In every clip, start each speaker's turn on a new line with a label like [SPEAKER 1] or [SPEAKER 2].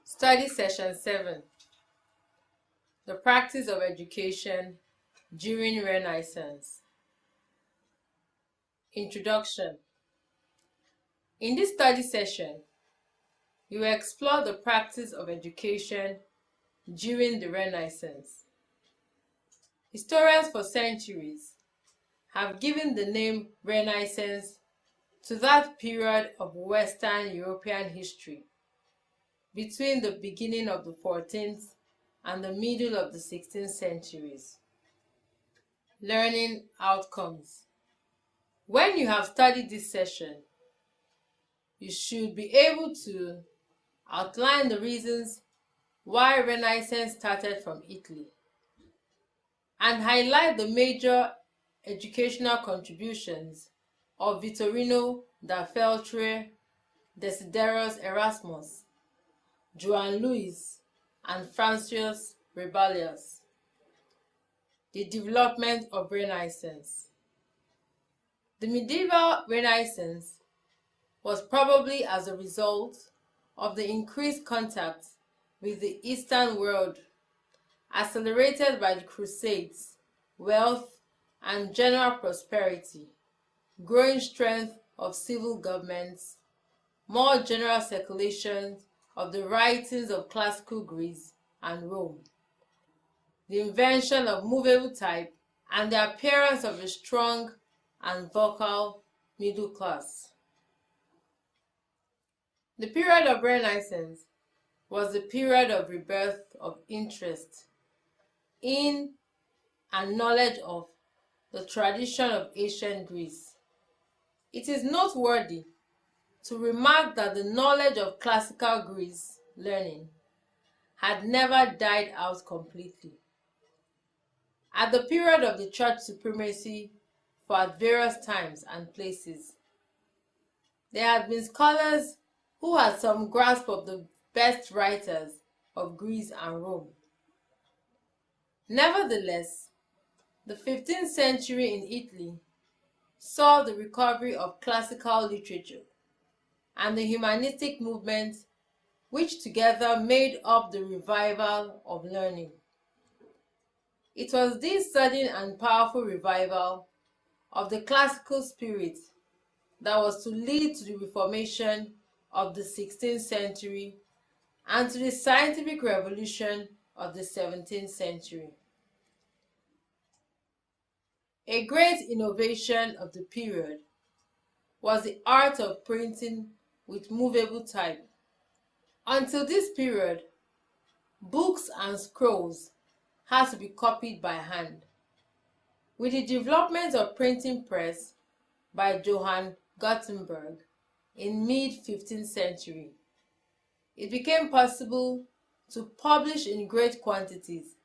[SPEAKER 1] Study Session 7. The Practice of Education During Renaissance. Introduction. In this study session, you will explore the practice of education during the Renaissance. Historians for centuries have given the name Renaissance to that period of Western European history between the beginning of the 14th and the middle of the 16th centuries. Learning outcomes. When you have studied this session, you should be able to outline the reasons why Renaissance started from Italy and highlight the major educational contributions of Vittorino da Feltre, Desiderius Erasmus, Joan Louis, and Francis Rebellius. The development of Renaissance. The medieval Renaissance was probably as a result of the increased contact with the Eastern world, accelerated by the Crusades, wealth, and general prosperity, growing strength of civil governments, more general circulation of the writings of classical Greece and Rome, the invention of movable type, and the appearance of a strong and vocal middle class. The period of Renaissance was the period of rebirth of interest in and knowledge of the tradition of ancient Greece. It is noteworthy to remark that the knowledge of classical Greece learning had never died out completely. At the period of the church supremacy for various times and places, there had been scholars who had some grasp of the best writers of Greece and Rome. Nevertheless, the 15th century in Italy saw the recovery of classical literature and the humanistic movement, which together made up the revival of learning. It was this sudden and powerful revival of the classical spirit that was to lead to the Reformation of the 16th century and to the scientific revolution of the 17th century. A great innovation of the period was the art of printing with movable type. Until this period, books and scrolls had to be copied by hand. With the development of printing press by Johann Gutenberg in mid-15th century, it became possible to publish in great quantities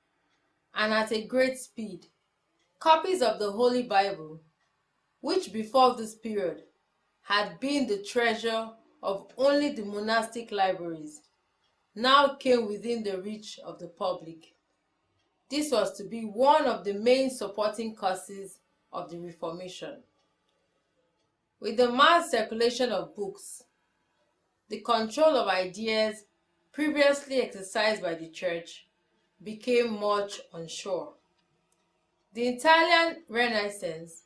[SPEAKER 1] and at a great speed copies of the Holy Bible, which before this period had been the treasure of only the monastic libraries, now came within the reach of the public. This was to be one of the main supporting causes of the Reformation. With the mass circulation of books, the control of ideas previously exercised by the Church became much unsure. The Italian Renaissance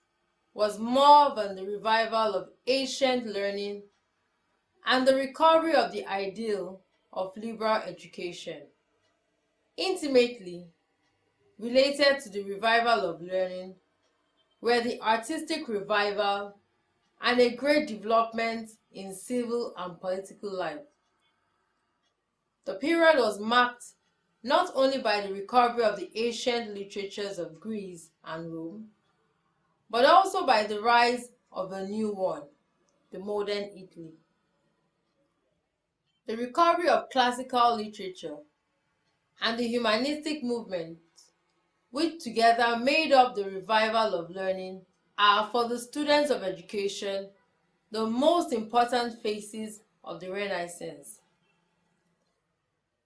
[SPEAKER 1] was more than the revival of ancient learning and the recovery of the ideal of liberal education. Intimately related to the revival of learning were the artistic revival and a great development in civil and political life. The period was marked not only by the recovery of the ancient literatures of Greece and Rome, but also by the rise of a new one, the modern Italy. The recovery of classical literature and the humanistic movement, which together made up the revival of learning, are for the students of education the most important phases of the Renaissance.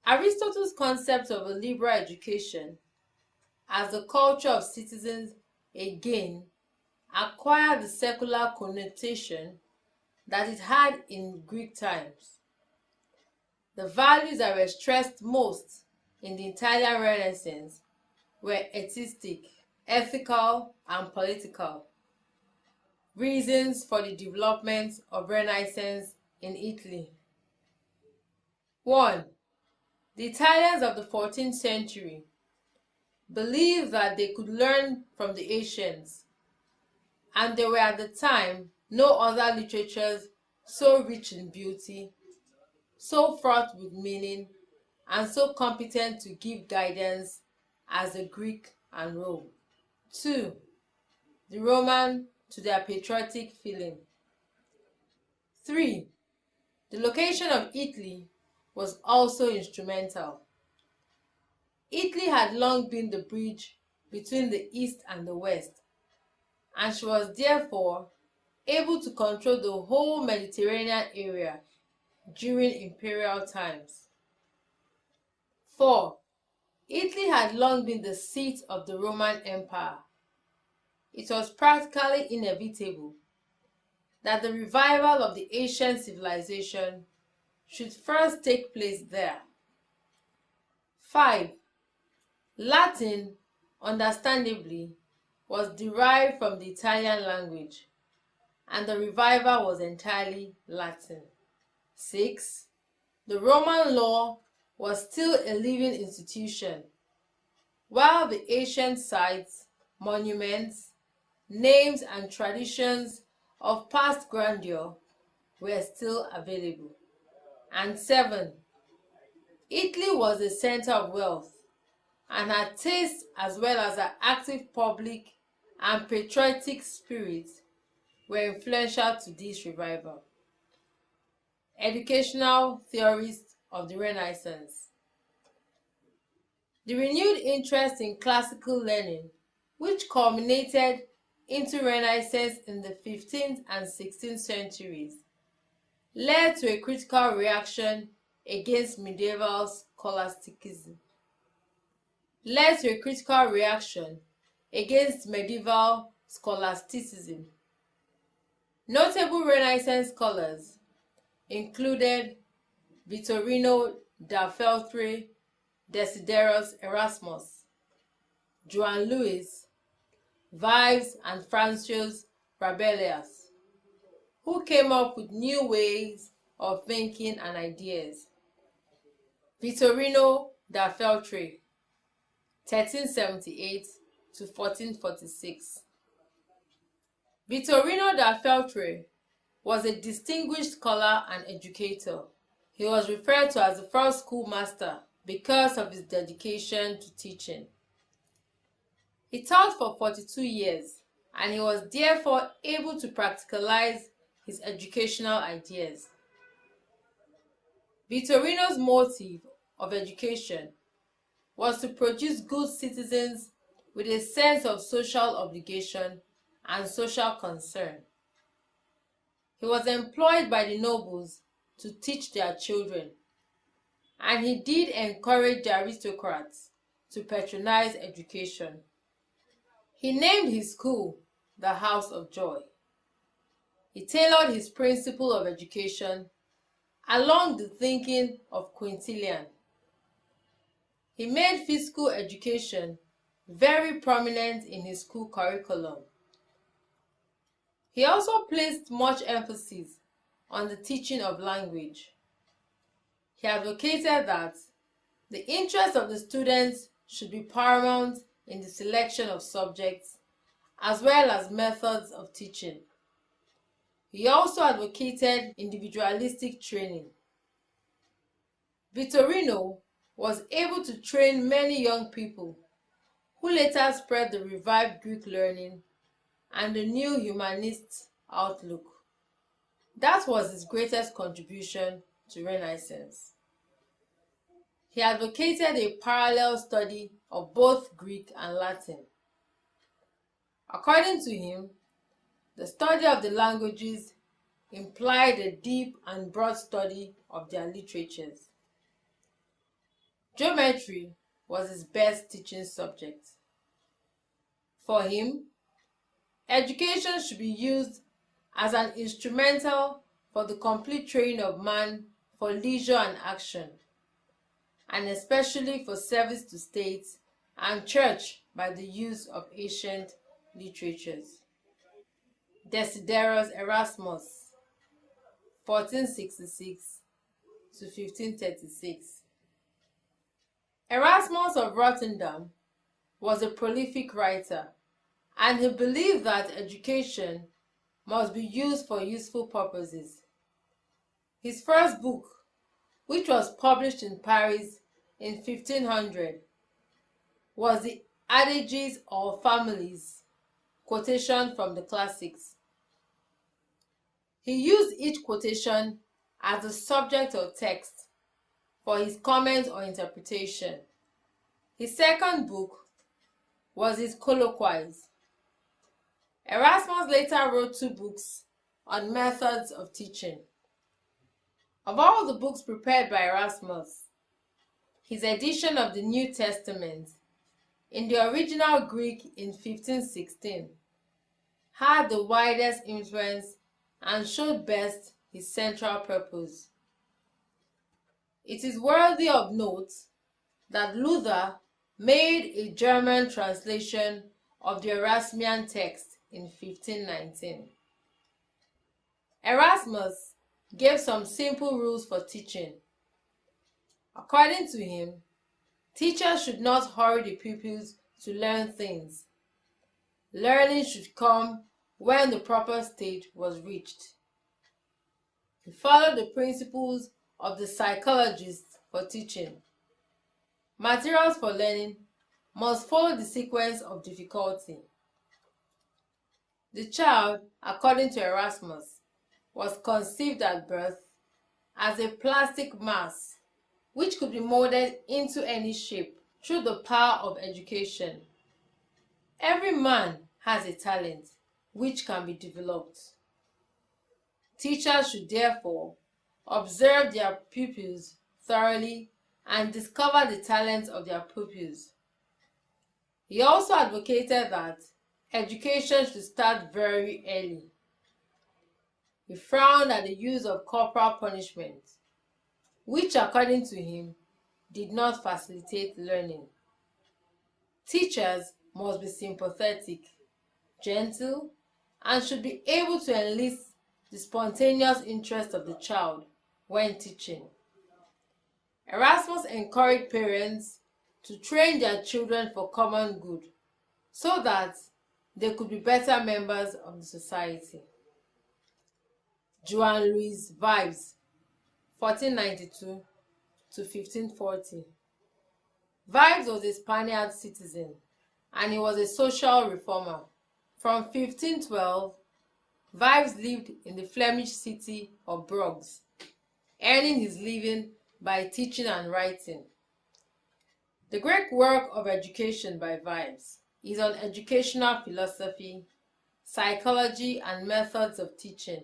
[SPEAKER 1] Aristotle's concept of a liberal education as the culture of citizens again acquired the secular connotation that it had in Greek times. The values that were stressed most in the Italian Renaissance were artistic, ethical, and political. Reasons for the development of Renaissance in Italy. 1. The Italians of the 14th century believed that they could learn from the ancients, and there were at the time no other literatures so rich in beauty, so fraught with meaning, and so competent to give guidance as the Greek and Rome. 2. The Roman to their patriotic feeling. 3. The location of Italy was also instrumental. Italy had long been the bridge between the East and the West, and she was therefore able to control the whole Mediterranean area during imperial times. 4. Italy had long been the seat of the Roman Empire. It was practically inevitable that the revival of the ancient civilization should first take place there. 5. Latin, understandably, was derived from the Italian language, and the revival was entirely Latin. 6. The Roman law was still a living institution, while the ancient sites, monuments, names, and traditions of past grandeur were still available. And 7. Italy was a center of wealth, and her taste as well as her active public and patriotic spirit were influential to this revival. Educational theorists of the Renaissance. The renewed interest in classical learning, which culminated into Renaissance in the 15th and 16th centuries, led to a critical reaction against medieval scholasticism. Notable Renaissance scholars included Vittorino da Feltre, Desiderius Erasmus, Joan Louis, Vives, and Francis Rabelais, who came up with new ways of thinking and ideas. Vittorino da Feltre, 1378 to 1446. Vittorino da Feltre was a distinguished scholar and educator. He was referred to as the first schoolmaster because of his dedication to teaching. He taught for 42 years, and he was therefore able to practicalize his educational ideas. Vittorino's motive of education was to produce good citizens with a sense of social obligation and social concern. He was employed by the nobles to teach their children, and he did encourage the aristocrats to patronize education. He named his school the House of Joy. He tailored his principle of education along the thinking of Quintilian. He made physical education very prominent in his school curriculum. He also placed much emphasis on the teaching of language. He advocated that the interests of the students should be paramount in the selection of subjects as well as methods of teaching. He also advocated individualistic training. Vittorino was able to train many young people who later spread the revived Greek learning and the new humanist outlook. That was his greatest contribution to Renaissance. He advocated a parallel study of both Greek and Latin. According to him, the study of the languages implied a deep and broad study of their literatures. Geometry was his best teaching subject. For him, education should be used as an instrumental for the complete training of man for leisure and action, and especially for service to state and church by the use of ancient literatures. Desiderius Erasmus, 1466 to 1536. Erasmus of Rotterdam was a prolific writer, and he believed that education must be used for useful purposes. His first book, which was published in Paris in 1500, was the Adages or Families, quotation from the classics. He used each quotation as the subject of text for his comment or interpretation. His second book was his Colloquies. Erasmus later wrote 2 books on methods of teaching. Of all the books prepared by Erasmus, his edition of the New Testament in the original Greek in 1516 had the widest influence and showed best his central purpose. It is worthy of note that Luther made a German translation of the Erasmian text in 1519. Erasmus gave some simple rules for teaching. According to him, teachers should not hurry the pupils to learn things. Learning should come when the proper stage was reached. He followed the principles of the psychologists for teaching. Materials for learning must follow the sequence of difficulty. The child, according to Erasmus, was conceived at birth as a plastic mass which could be molded into any shape through the power of education. Every man has a talent which can be developed. Teachers should therefore observe their pupils thoroughly and discover the talents of their pupils. He also advocated that education should start very early. He frowned at the use of corporal punishment, which, according to him, did not facilitate learning. Teachers must be sympathetic, gentle, and should be able to enlist the spontaneous interest of the child when teaching. Erasmus encouraged parents to train their children for common good so that they could be better members of the society. Joan Louis Vives, 1492 to 1540. Vives was a Spaniard citizen, and he was a social reformer. From 1512, Vives lived in the Flemish city of Bruges, earning his living by teaching and writing. The great work of education by Vives is on educational philosophy, psychology, and methods of teaching.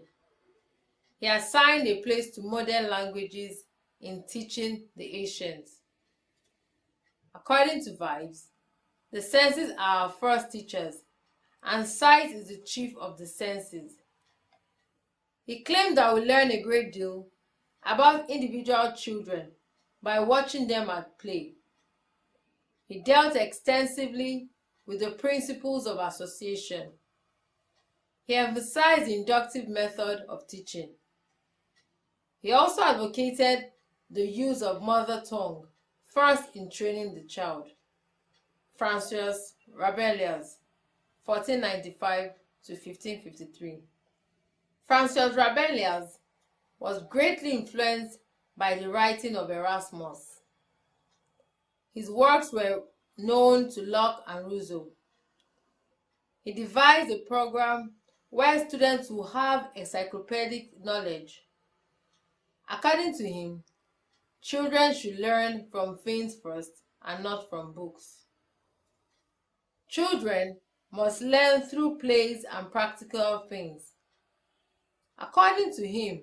[SPEAKER 1] He assigned a place to modern languages in teaching the ancients. According to Vives, the senses are our first teachers, and sight is the chief of the senses. He claimed that we learn a great deal about individual children by watching them at play. He dealt extensively with the principles of association. He emphasized the inductive method of teaching. He also advocated the use of mother tongue first in training the child. Francois Rabelais, 1495 to 1553. Francois Rabelais was greatly influenced by the writing of Erasmus. His works were known to Locke and Rousseau. He devised a program where students will have encyclopedic knowledge. According to him, children should learn from things first and not from books. Children must learn through plays and practical things. According to him,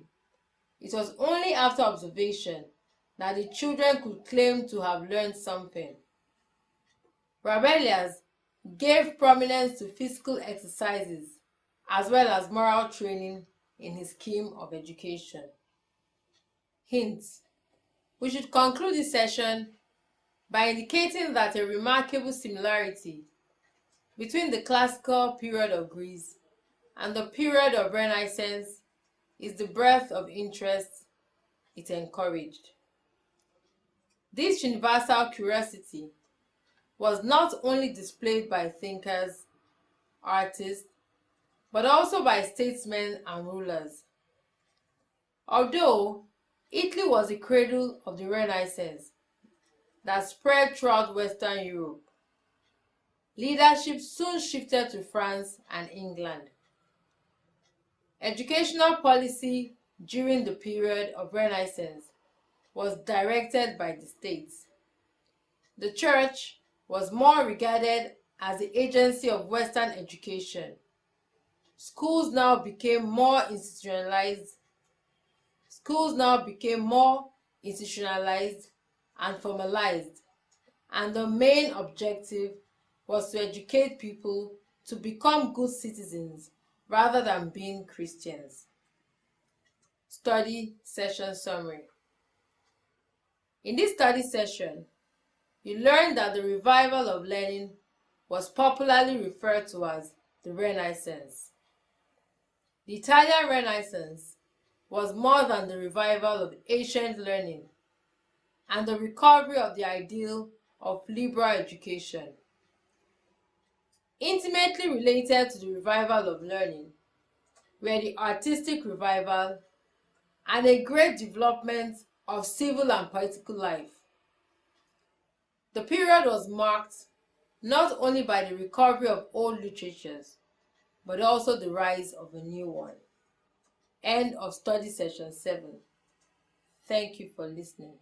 [SPEAKER 1] it was only after observation that the children could claim to have learned something. Rabelais gave prominence to physical exercises as well as moral training in his scheme of education. Hints. We should conclude this session by indicating that a remarkable similarity between the classical period of Greece and the period of Renaissance is the breadth of interest it encouraged. This universal curiosity was not only displayed by thinkers, artists, but also by statesmen and rulers. Although Italy was the cradle of the Renaissance that spread throughout Western Europe, leadership soon shifted to France and England. Educational policy during the period of Renaissance was directed by the state. The church was more regarded as the agency of Western education. Schools now became more institutionalized and formalized, and the main objective was to educate people to become good citizens rather than being Christians. Study session summary. In this study session, you learned that the revival of learning was popularly referred to as the Renaissance. The Italian Renaissance was more than the revival of ancient learning and the recovery of the ideal of liberal education. Intimately related to the revival of learning were the artistic revival and a great development of civil and political life. The period was marked not only by the recovery of old literatures, but also the rise of a new one. End of study session 7. Thank you for listening.